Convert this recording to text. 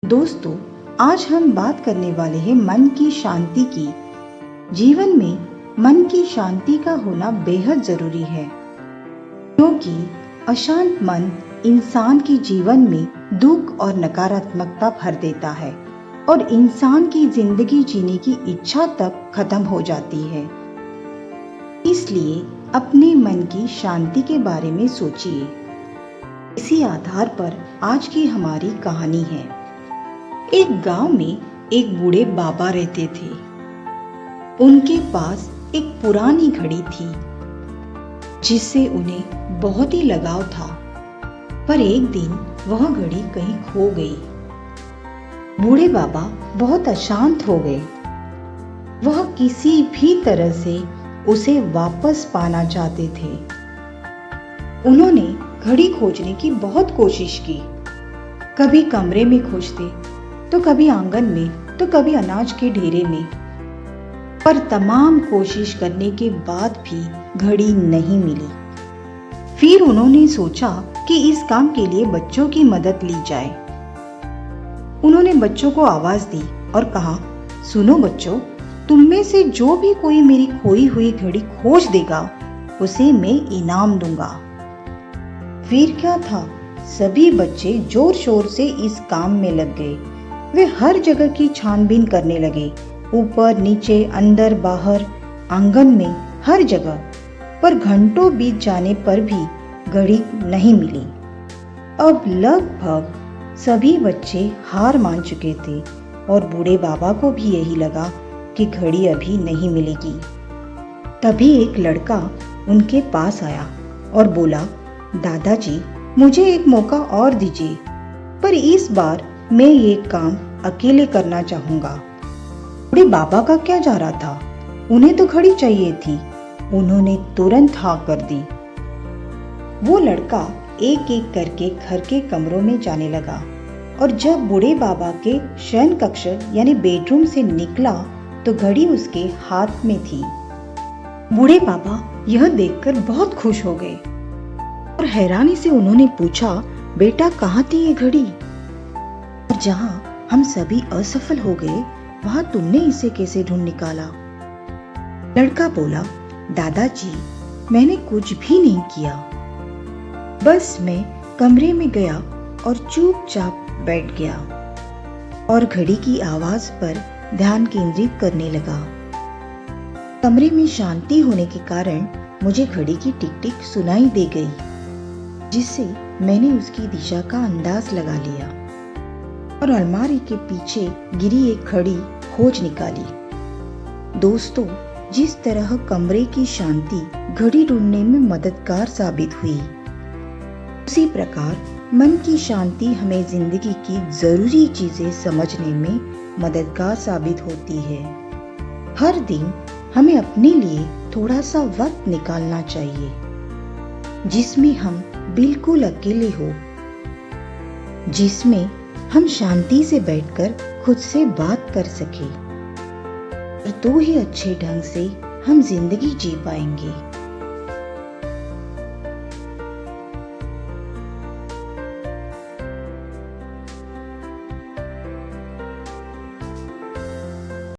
दोस्तों, आज हम बात करने वाले हैं मन की शांति की। जीवन में मन की शांति का होना बेहद जरूरी है, क्योंकि अशांत मन इंसान के जीवन में दुख और नकारात्मकता भर देता है और इंसान की जिंदगी जीने की इच्छा तक खत्म हो जाती है। इसलिए अपने मन की शांति के बारे में सोचिए। इसी आधार पर आज की हमारी कहानी है। एक गांव में एक बूढ़े बाबा रहते थे। उनके पास एक पुरानी घड़ी थी जिससे उन्हें बहुत ही लगाव था, पर एक दिन वह घड़ी कहीं खो गई। बूढ़े बाबा बहुत अशांत हो गए। वह किसी भी तरह से उसे वापस पाना चाहते थे। उन्होंने घड़ी खोजने की बहुत कोशिश की। कभी कमरे में खोजते, तो कभी आंगन में, तो कभी अनाज के ढेरे में, पर तमाम कोशिश करने के बाद भी घड़ी नहीं मिली। फिर उन्होंने सोचा कि इस काम के लिए बच्चों की मदद ली जाए। उन्होंने बच्चों को आवाज दी और कहा, सुनो बच्चों, तुम में से जो भी कोई मेरी खोई हुई घड़ी खोज देगा, उसे मैं इनाम दूंगा। फिर क्या था, सभी बच्चे जोर शोर से इस काम में लग गए। वे हर जगह की छानबीन करने लगे, ऊपर नीचे, अंदर बाहर, आंगन में, हर जगह। पर घंटों बीत जाने पर भी घड़ी नहीं मिली। अब लगभग सभी बच्चे हार मान चुके थे और बूढ़े बाबा को भी यही लगा कि घड़ी अभी नहीं मिलेगी। तभी एक लड़का उनके पास आया और बोला, दादाजी, मुझे एक मौका और दीजिए, पर इस बार मैं ये काम अकेले करना चाहूंगा। बूढ़े बाबा का क्या जा रहा था, उन्हें तो घड़ी चाहिए थी। उन्होंने तुरंत हाँ कर दी। वो लड़का एक एक करके घर के कमरों में जाने लगा और जब बूढ़े बाबा के शयन कक्ष यानी बेडरूम से निकला तो घड़ी उसके हाथ में थी। बूढ़े बाबा यह देखकर बहुत खुश हो गए और हैरानी से उन्होंने पूछा, बेटा, कहाँ थी ये घड़ी? और जहाँ हम सभी असफल हो गए, वहां तुमने इसे कैसे ढूंढ निकाला? लड़का बोला, दादाजी, मैंने कुछ भी नहीं किया। बस मैं कमरे में गया और चुपचाप बैठ गया और घड़ी की आवाज पर ध्यान केंद्रित करने लगा। कमरे में शांति होने के कारण मुझे घड़ी की टिक टिक सुनाई दे गई, जिससे मैंने उसकी दिशा का अंदाज लगा लिया और अलमारी के पीछे गिरी एक घड़ी खोज निकाली। दोस्तों, जिस तरह कमरे की शांति घड़ी ढूंढने में मददगार साबित हुई, उसी प्रकार मन की शांति हमें जिंदगी की जरूरी चीजें समझने में मददगार साबित होती है। हर दिन हमें अपने लिए थोड़ा सा वक्त निकालना चाहिए, जिसमें हम बिल्कुल अकेले हो, जिसमें हम शांति से बैठकर खुद से बात कर सके। तो ही अच्छे ढंग से हम जिंदगी जी पाएंगे।